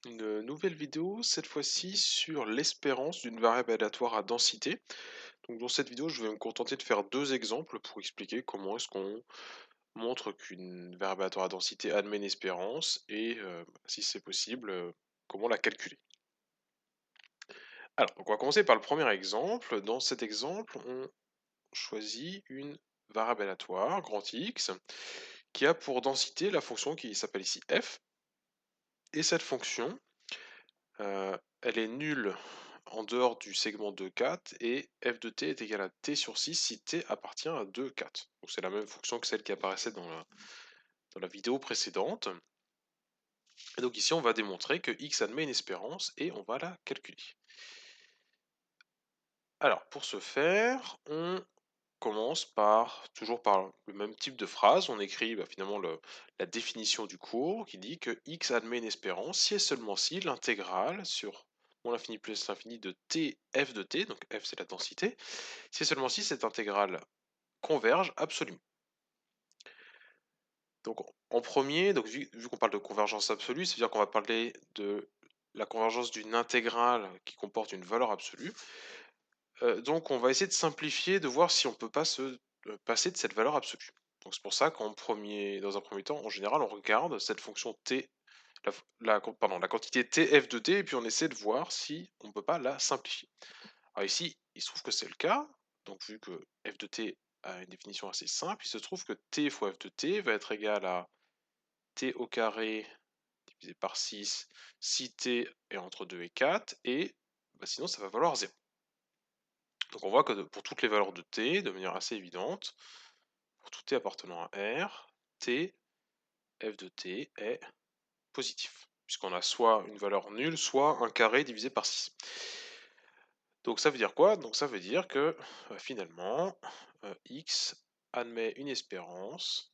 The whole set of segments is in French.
Une nouvelle vidéo, cette fois-ci sur l'espérance d'une variable aléatoire à densité. Donc dans cette vidéo, je vais me contenter de faire deux exemples pour expliquer comment est-ce qu'on montre qu'une variable aléatoire à densité admet une espérance et, si c'est possible, comment la calculer. Alors, donc on va commencer par le premier exemple. Dans cet exemple, on choisit une variable aléatoire, grand X, qui a pour densité la fonction qui s'appelle ici f. Et cette fonction, elle est nulle en dehors du segment 2,4 et f de t est égal à t sur 6 si t appartient à 2,4. Donc c'est la même fonction que celle qui apparaissait dans la vidéo précédente. Et donc ici on va démontrer que x admet une espérance et on va la calculer. Alors pour ce faire, on commence toujours par le même type de phrase. On écrit finalement la définition du cours qui dit que x admet une espérance si et seulement si l'intégrale sur l'infini plus l'infini de t f de t, donc f c'est la densité, si et seulement si cette intégrale converge absolument. Donc en premier, donc vu qu'on parle de convergence absolue, ça veut dire qu'on va parler de la convergence d'une intégrale qui comporte une valeur absolue. Donc on va essayer de simplifier, de voir si on peut pas se passer de cette valeur absolue. Donc c'est pour ça dans un premier temps, en général, on regarde cette fonction t, la quantité t f de t, et puis on essaie de voir si on peut pas la simplifier. Alors ici, il se trouve que c'est le cas, donc vu que f de t a une définition assez simple, il se trouve que t fois f de t va être égal à t au carré divisé par 6 si t est entre 2 et 4, et sinon ça va valoir 0. Donc on voit que pour toutes les valeurs de t, de manière assez évidente, pour tout t appartenant à R, t, f de t est positif, puisqu'on a soit une valeur nulle, soit un carré divisé par 6. Donc ça veut dire quoi? Donc ça veut dire que finalement, x admet une espérance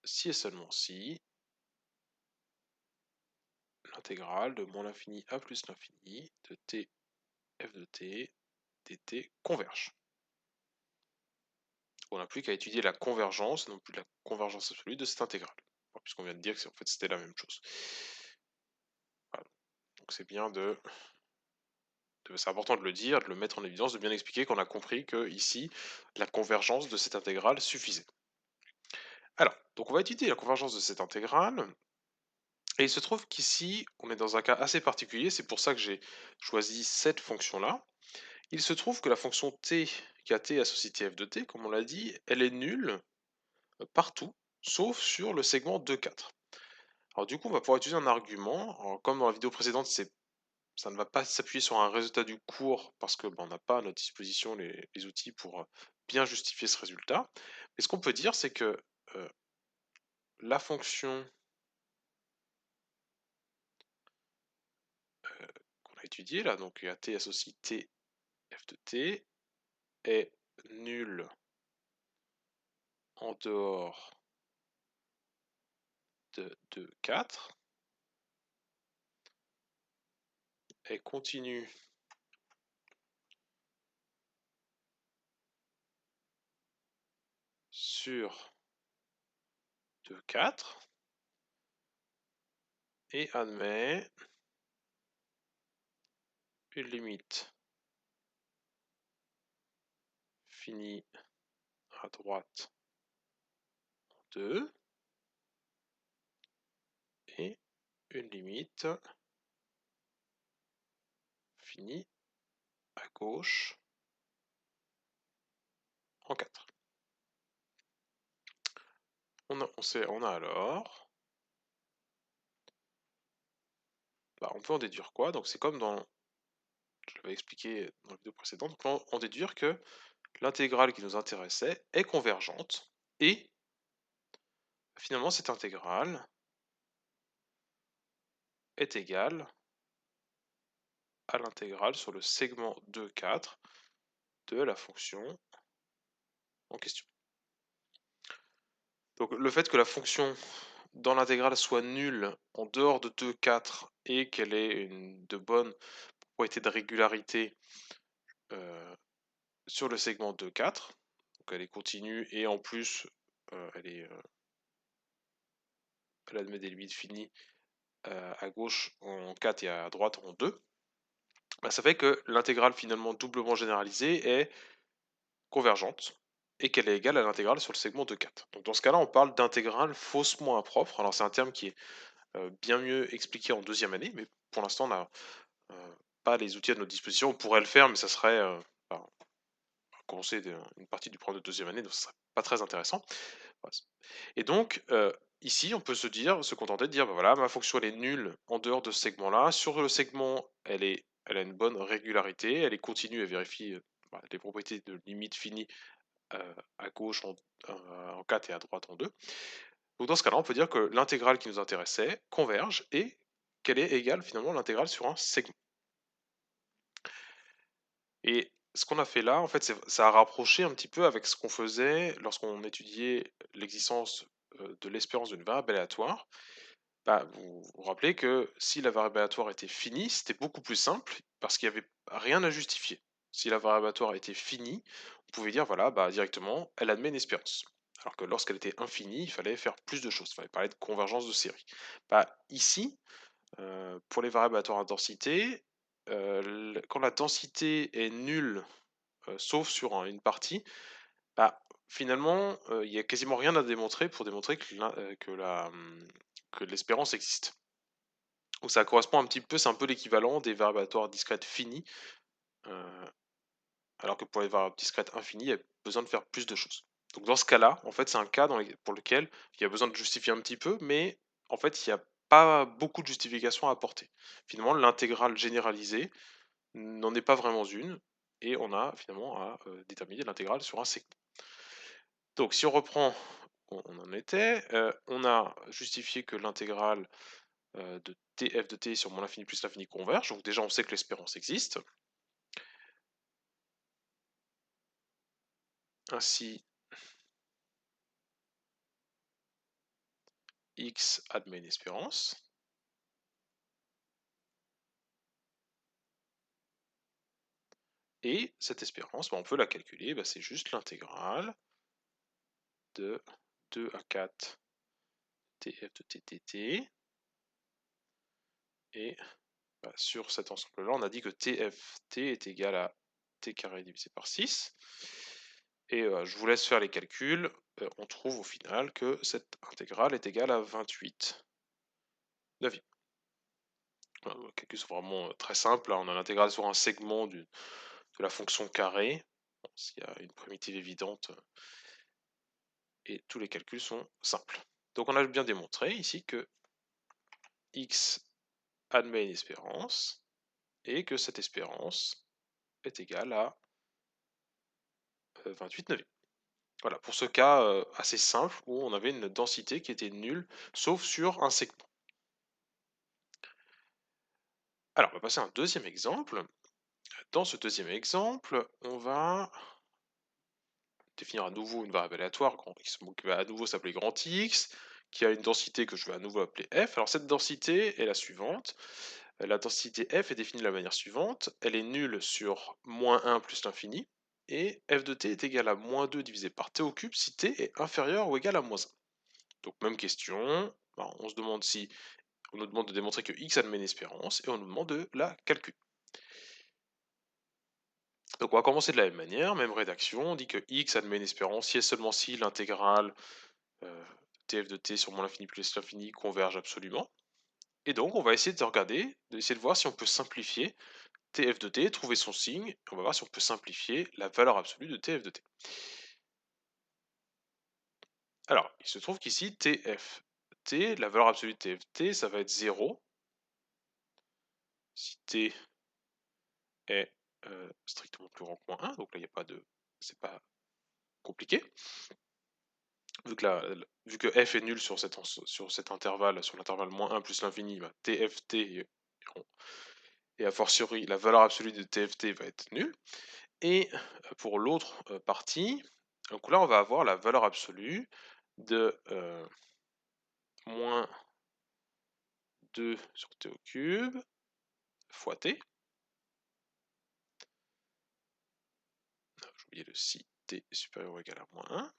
si et seulement si l'intégrale de moins l'infini à plus l'infini de t f de t dt converge. On n'a plus qu'à étudier la convergence, non plus la convergence absolue de cette intégrale, puisqu'on vient de dire que en fait c'était la même chose. Voilà. Donc c'est bien c'est important de le dire, de le mettre en évidence, de bien expliquer qu'on a compris que ici la convergence de cette intégrale suffisait. Alors, donc on va étudier la convergence de cette intégrale, et il se trouve qu'ici on est dans un cas assez particulier, c'est pour ça que j'ai choisi cette fonction-là. Il se trouve que la fonction t qui a t associée f de t, comme on l'a dit, elle est nulle partout, sauf sur le segment 2,4. Alors du coup, on va pouvoir utiliser un argument. Alors, comme dans la vidéo précédente, ça ne va pas s'appuyer sur un résultat du cours parce que on n'a pas à notre disposition les outils pour bien justifier ce résultat. Mais ce qu'on peut dire, c'est que la fonction qu'on a étudiée là, donc à t associé t f de t, est nulle en dehors de 4, est continue sur 4 et admet une limite finie à droite en 2 et une limite finie à gauche en 4. On a alors, on peut en déduire quoi? Donc c'est comme je l'avais expliqué dans la vidéo précédente, on peut en déduire que l'intégrale qui nous intéressait est convergente et finalement cette intégrale est égale à l'intégrale sur le segment 2,4 de la fonction en question. Donc le fait que la fonction dans l'intégrale soit nulle en dehors de 2,4 et qu'elle ait de bonnes propriétés de régularité sur le segment 2,4, donc elle est continue et en plus elle est elle admet des limites finies à gauche en 4 et à droite en 2, bah, ça fait que l'intégrale finalement doublement généralisée est convergente et qu'elle est égale à l'intégrale sur le segment de 4. Donc dans ce cas-là, on parle d'intégrale faussement impropre. Alors c'est un terme qui est bien mieux expliqué en deuxième année, mais pour l'instant on n'a pas les outils à notre disposition. On pourrait le faire, mais ça serait enfin, commencer une partie du programme de deuxième année, donc ce serait pas très intéressant. Et donc, ici, on peut se contenter de dire, bah voilà, ma fonction elle est nulle en dehors de ce segment-là. Sur le segment, elle a une bonne régularité, elle est continue, elle vérifie les propriétés de limite finie à gauche en 4 et à droite en 2. Donc dans ce cas-là, on peut dire que l'intégrale qui nous intéressait converge et qu'elle est égale finalement à l'intégrale sur un segment. Et ce qu'on a fait là, en fait, ça a rapproché un petit peu avec ce qu'on faisait lorsqu'on étudiait l'existence de l'espérance d'une variable aléatoire. Bah, vous vous rappelez que si la variable aléatoire était finie, c'était beaucoup plus simple parce qu'il n'y avait rien à justifier. Si la variable aléatoire était finie, on pouvait dire voilà, bah, directement, elle admet une espérance. Alors que lorsqu'elle était infinie, il fallait faire plus de choses. Il fallait parler de convergence de série. Bah, ici, pour les variables aléatoires à densité, quand la densité est nulle, sauf sur une partie, bah, finalement, il n'y a quasiment rien à démontrer pour démontrer que l'espérance existe. Donc ça correspond un petit peu, c'est un peu l'équivalent des variables aléatoires discrètes finies, euh, alors que pour les variables discrètes infinies, il y a besoin de faire plus de choses. Donc dans ce cas-là, en fait, c'est un cas pour lequel il y a besoin de justifier un petit peu, mais en fait, il n'y a pas beaucoup de justification à apporter. Finalement, l'intégrale généralisée n'en est pas vraiment une, et on a finalement à déterminer l'intégrale sur un segment. Donc si on reprend où on en était, on a justifié que l'intégrale de f de t sur moins l'infini plus l'infini converge, donc déjà on sait que l'espérance existe. Ainsi, x admet une espérance. Et cette espérance, bah, on peut la calculer, bah, c'est juste l'intégrale de 2 à 4 tf de t dt. Et bah, sur cet ensemble-là, on a dit que tft est égal à t carré divisé par 6. Et je vous laisse faire les calculs. On trouve au final que cette intégrale est égale à 28 neuvième. Les calculs sont vraiment très simples. Là, on a l'intégrale sur un segment de la fonction carré. Bon, s'il y a une primitive évidente, et tous les calculs sont simples. Donc on a bien démontré ici que x admet une espérance et que cette espérance est égale à 28 neuvième. Voilà, pour ce cas assez simple où on avait une densité qui était nulle, sauf sur un segment. Alors, on va passer à un deuxième exemple. Dans ce deuxième exemple, on va définir à nouveau une variable aléatoire grand X, qui va à nouveau s'appeler grand X, qui a une densité que je vais à nouveau appeler f. Alors cette densité est la suivante. La densité f est définie de la manière suivante. Elle est nulle sur moins 1 plus l'infini, et f de t est égal à moins 2 divisé par t au cube si t est inférieur ou égal à moins 1. Donc même question, on se demande si on nous demande de démontrer que x admet une espérance, et on nous demande de la calculer. Donc on va commencer de la même manière, même rédaction, on dit que x admet une espérance si et seulement si l'intégrale tf de t sur moins l'infini plus l'infini converge absolument. Et donc on va essayer de regarder, d'essayer de voir si on peut simplifier tf de t, trouver son signe, et on va voir si on peut simplifier la valeur absolue de tf de t. Alors, il se trouve qu'ici, tf t, la valeur absolue de tf t, ça va être 0, si t est strictement plus grand que moins 1, donc là il n'y a pas de... c'est pas compliqué. Vu que f est nul sur cet intervalle, sur l'intervalle moins 1 plus l'infini, bah, tft et a fortiori la valeur absolue de tft va être nulle. Et pour l'autre partie, donc là on va avoir la valeur absolue de moins 2 sur t au cube fois t. J'ai oublié le si t est supérieur ou égal à moins 1.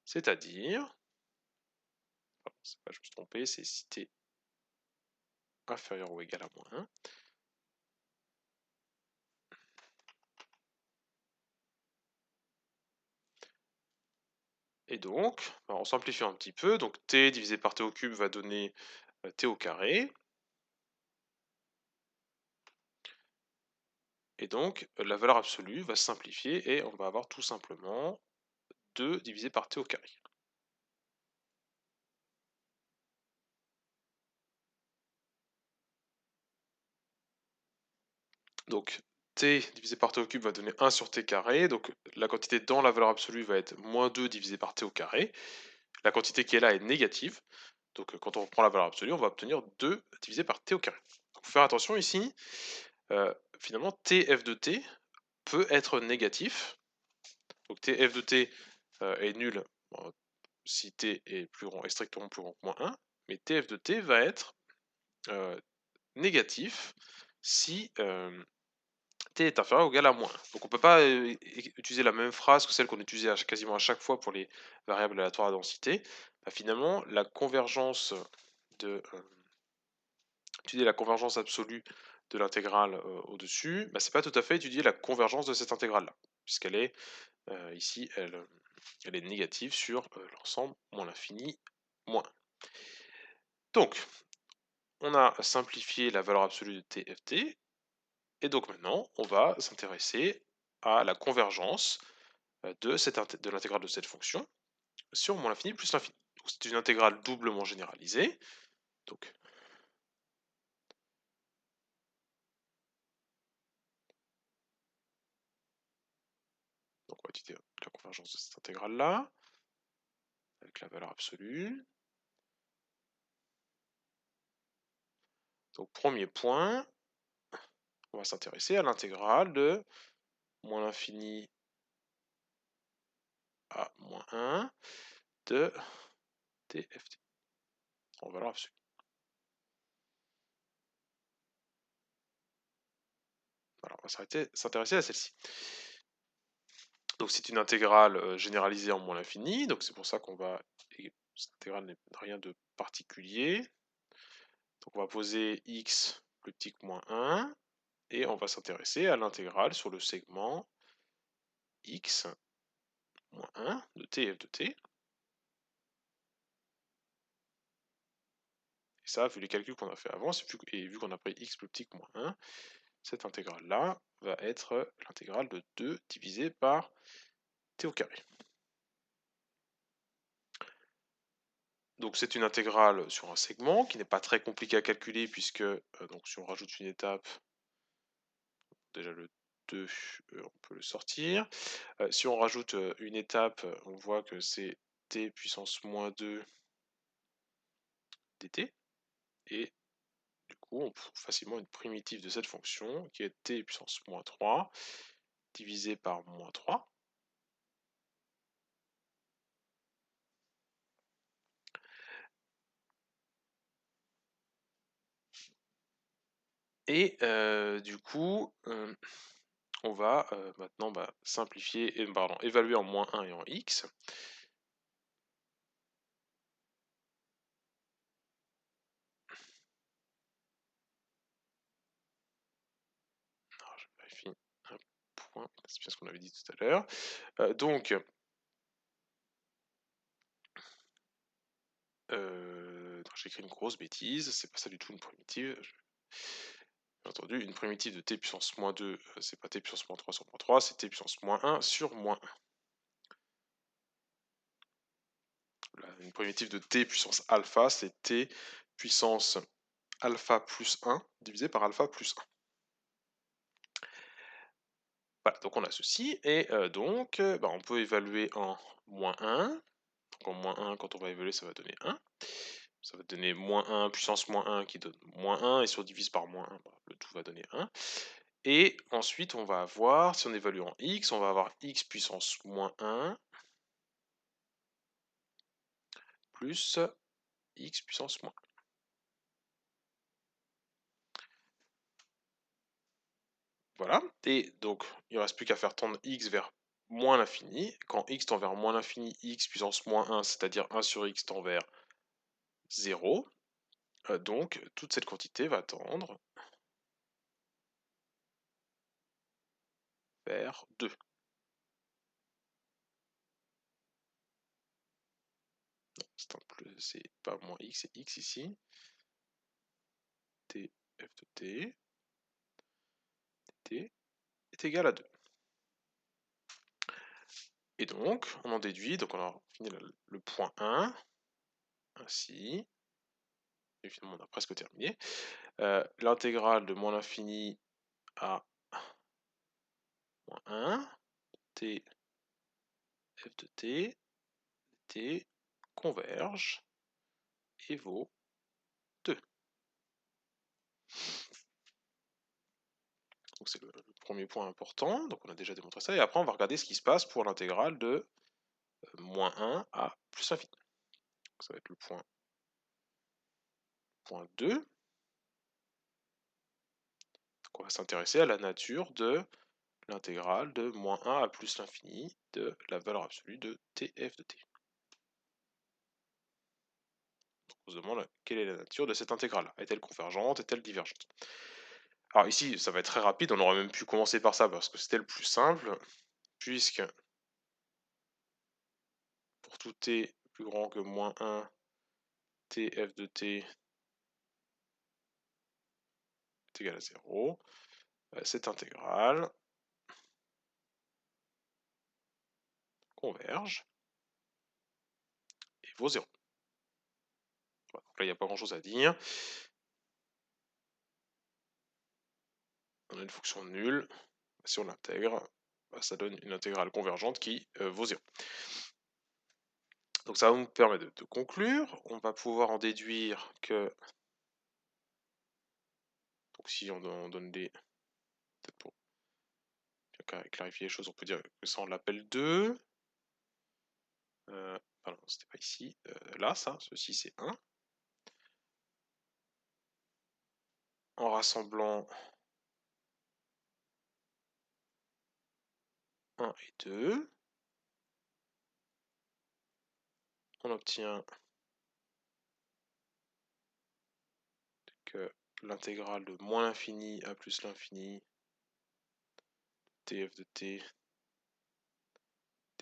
C'est-à-dire, c'est pas, je me suis trompé, c'est si t inférieur ou égal à moins 1. Et donc, on simplifie un petit peu, donc t divisé par t au cube va donner t au carré. Et donc, la valeur absolue va se simplifier et on va avoir tout simplement 2 divisé par t au carré. Donc, t divisé par t au cube va donner 1 sur t carré, donc la quantité dans la valeur absolue va être moins 2 divisé par t au carré. La quantité qui est là est négative, donc quand on reprend la valeur absolue, on va obtenir 2 divisé par t au carré. Donc, faut faire attention ici, finalement tf de t peut être négatif, donc tf de t est nul si t est plus grand, est strictement plus grand que moins 1, mais tf de t va être négatif si t est inférieur ou égal à moins 1. Donc on ne peut pas utiliser la même phrase que celle qu'on utilisait quasiment à chaque fois pour les variables aléatoires à densité. Bah, finalement, la convergence de étudier la convergence absolue de l'intégrale au-dessus, bah, c'est pas tout à fait étudier la convergence de cette intégrale-là, puisqu'elle est ici, elle est négative sur l'ensemble moins l'infini moins 1. Donc, on a simplifié la valeur absolue de tft, et donc maintenant, on va s'intéresser à la convergence de l'intégrale de cette fonction sur moins l'infini plus l'infini. C'est une intégrale doublement généralisée. Donc, on va étudier la convergence de cette intégrale-là, avec la valeur absolue. Donc, premier point, on va s'intéresser à l'intégrale de moins l'infini à moins 1 de tft en valeur absolue. Alors, on va s'intéresser à celle-ci. Donc c'est une intégrale généralisée en moins l'infini, donc c'est pour ça qu'on va... Cette intégrale n'est rien de particulier. Donc on va poser x plus petit que moins 1, et on va s'intéresser à l'intégrale sur le segment x moins 1 de t f de t. Et ça, vu les calculs qu'on a fait avant, et vu qu'on a pris x plus petit que moins 1, cette intégrale-là va être l'intégrale de 2 divisé par t au carré. Donc c'est une intégrale sur un segment qui n'est pas très compliqué à calculer puisque donc si on rajoute une étape, déjà le 2, on peut le sortir. Si on rajoute une étape, on voit que c'est t puissance moins 2 dt. Et du coup, on trouve facilement une primitive de cette fonction qui est t puissance moins 3 divisé par moins 3. Et du coup, on va maintenant simplifier, évaluer en moins 1 et en x. Alors, je vérifie un point, c'est bien ce qu'on avait dit tout à l'heure. Donc, j'ai écrit une grosse bêtise, c'est pas ça du tout une primitive. Bien entendu, une primitive de t puissance moins 2, c'est pas t puissance moins 3 sur moins 3, c'est t puissance moins 1 sur moins 1. Une primitive de t puissance alpha, c'est t puissance alpha plus 1 divisé par alpha plus 1. Voilà, donc on a ceci, et donc on peut évaluer en moins 1. Donc en moins 1, quand on va évaluer, ça va donner 1. Ça va donner moins 1 puissance moins 1 qui donne moins 1, et si on divise par moins 1, le tout va donner 1. Et ensuite, on va avoir, si on évalue en x, on va avoir x puissance moins 1 plus x puissance moins 1. Voilà, et donc il ne reste plus qu'à faire tendre x vers moins l'infini. Quand x tend vers moins l'infini, x puissance moins 1, c'est-à-dire 1 sur x tend vers 0. Donc toute cette quantité va tendre vers 2. C'est pas moins x, c'est x ici. T f de t, t est égal à 2. Et donc, on en déduit, donc on a fini le point 1, ainsi, et finalement on a presque terminé. L'intégrale de moins l'infini à moins 1, t f de t converge et vaut 2. Donc c'est le premier point important, donc on a déjà démontré ça, et après on va regarder ce qui se passe pour l'intégrale de moins 1 à plus l'infini. Ça va être le point 2. Donc on va s'intéresser à la nature de l'intégrale de moins 1 à plus l'infini de la valeur absolue de tf de t. Donc on se demande quelle est la nature de cette intégrale. Est-elle convergente? Est-elle divergente? Alors ici, ça va être très rapide, on aurait même pu commencer par ça parce que c'était le plus simple, puisque pour tout t plus grand que moins 1, tf de t est égal à 0, cette intégrale converge et vaut 0. Voilà, donc là, il n'y a pas grand-chose à dire. On a une fonction nulle, si on l'intègre, ça donne une intégrale convergente qui vaut 0. Donc ça va nous permettre de conclure. On va pouvoir en déduire que, donc si on donne des, peut-être pour bien clarifier les choses, on peut dire que ça on l'appelle 2. Pardon, c'était pas ici. Là, ça, ceci c'est 1. En rassemblant 1 et 2, on obtient que l'intégrale de moins l'infini à plus l'infini tf de t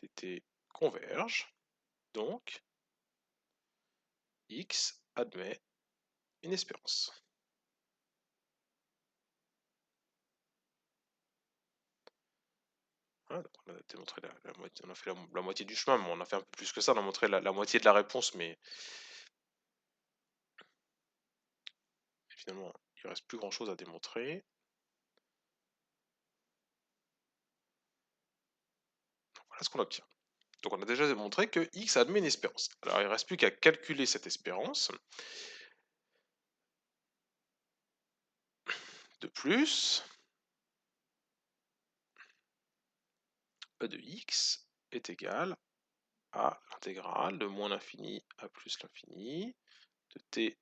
dt converge. Donc, x admet une espérance. Voilà, donc on a démontré la moitié, on a fait la moitié du chemin, mais on a fait un peu plus que ça, on a montré la moitié de la réponse, mais finalement, il ne reste plus grand chose à démontrer. Donc, voilà ce qu'on obtient. Donc on a déjà démontré que x admet une espérance. Alors il ne reste plus qu'à calculer cette espérance. De plus, e de x est égal à l'intégrale de moins l'infini à plus l'infini de t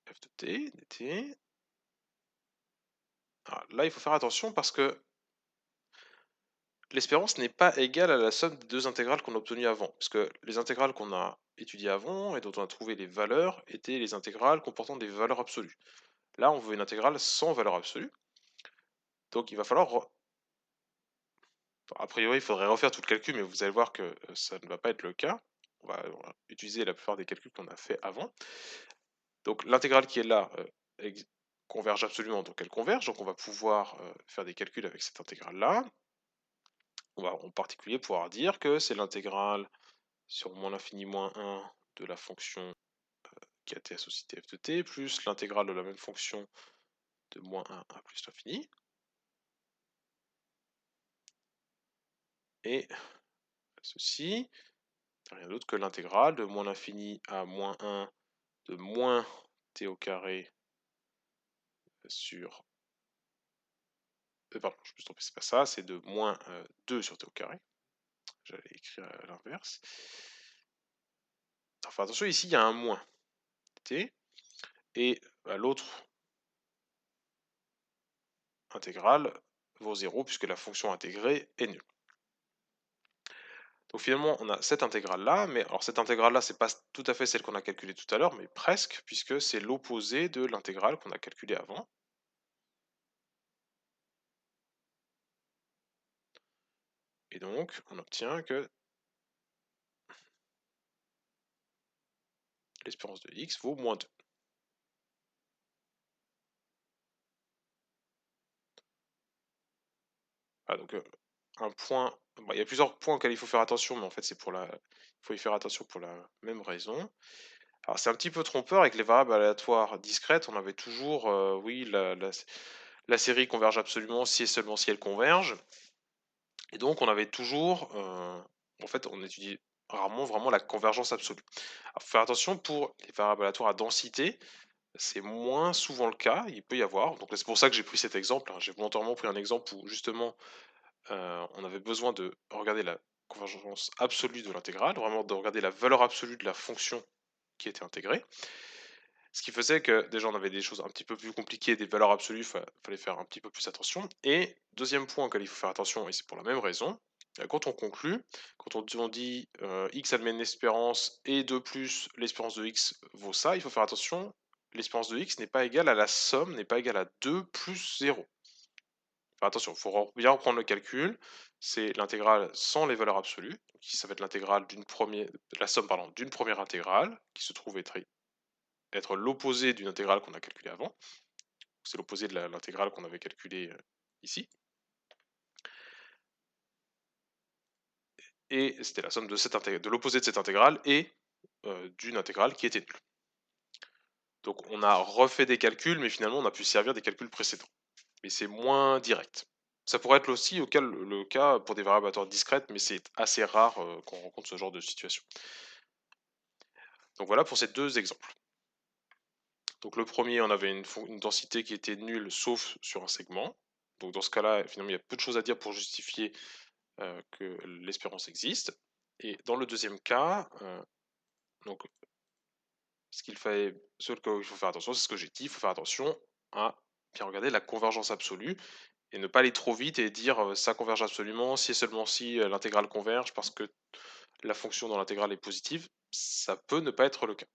f de t dt. Alors là, il faut faire attention parce que l'espérance n'est pas égale à la somme des deux intégrales qu'on a obtenues avant, puisque les intégrales qu'on a étudiées avant et dont on a trouvé les valeurs étaient les intégrales comportant des valeurs absolues. Là, on veut une intégrale sans valeur absolue, donc il va falloir... A priori, il faudrait refaire tout le calcul, mais vous allez voir que ça ne va pas être le cas. On va utiliser la plupart des calculs qu'on a fait avant. Donc l'intégrale qui est là converge absolument, donc elle converge, donc on va pouvoir faire des calculs avec cette intégrale-là. On va en particulier pouvoir dire que c'est l'intégrale sur moins l'infini moins 1 de la fonction qui a t associée f de t, plus l'intégrale de la même fonction de moins 1 à plus l'infini. Et ceci, rien d'autre que l'intégrale de moins l'infini à moins 1 de moins t au carré sur... pardon, je me suis trompé, c'est pas ça, c'est de moins 2 sur t au carré. J'allais écrire à l'inverse. Enfin, attention, ici, il y a un moins t, et l'autre intégrale vaut 0 puisque la fonction intégrée est nulle. Donc finalement, on a cette intégrale-là, mais alors cette intégrale-là, c'est pas tout à fait celle qu'on a calculée tout à l'heure, mais presque, puisque c'est l'opposé de l'intégrale qu'on a calculée avant. Et donc, on obtient que l'espérance de x vaut moins 2. Voilà, donc un point, bon, il y a plusieurs points auxquels il faut faire attention, mais en fait, il faut y faire attention pour la même raison. Alors, c'est un petit peu trompeur avec les variables aléatoires discrètes. On avait toujours, oui, la série converge absolument si et seulement si elle converge. Et donc, on avait toujours, en fait, on étudie rarement vraiment la convergence absolue. Alors, faut faire attention pour les variables aléatoires à densité, c'est moins souvent le cas, il peut y avoir. Donc, c'est pour ça que j'ai pris cet exemple, hein. J'ai volontairement pris un exemple où justement, on avait besoin de regarder la convergence absolue de l'intégrale, vraiment de regarder la valeur absolue de la fonction qui était intégrée. Ce qui faisait que déjà on avait des choses un petit peu plus compliquées, des valeurs absolues, fallait faire un petit peu plus attention. Et deuxième point auquel il faut faire attention, et c'est pour la même raison, quand on conclut, quand on dit x admet une espérance et 2 plus l'espérance de x vaut ça, il faut faire attention, l'espérance de x n'est pas égale à la somme, n'est pas égale à 2 plus 0. Faire attention, il faut bien reprendre le calcul, c'est l'intégrale sans les valeurs absolues, donc ici ça va être l'intégrale la somme pardon, d'une première intégrale, qui se trouve être l'opposé d'une intégrale qu'on a calculée avant. C'est l'opposé de l'intégrale qu'on avait calculée ici. Et c'était la somme de l'opposé de cette intégrale et d'une intégrale qui était nulle. Donc on a refait des calculs, mais finalement on a pu servir des calculs précédents. Mais c'est moins direct. Ça pourrait être aussi le cas pour des variables aléatoires discrètes, mais c'est assez rare qu'on rencontre ce genre de situation. Donc voilà pour ces deux exemples. Donc le premier, on avait une densité qui était nulle sauf sur un segment. Donc dans ce cas-là, finalement, il y a peu de choses à dire pour justifier que l'espérance existe. Et dans le deuxième cas, donc ce qu'il faut faire attention, c'est ce que j'ai dit, il faut faire attention à bien regarder la convergence absolue et ne pas aller trop vite et dire ça converge absolument si et seulement si l'intégrale converge parce que la fonction dans l'intégrale est positive. Ça peut ne pas être le cas.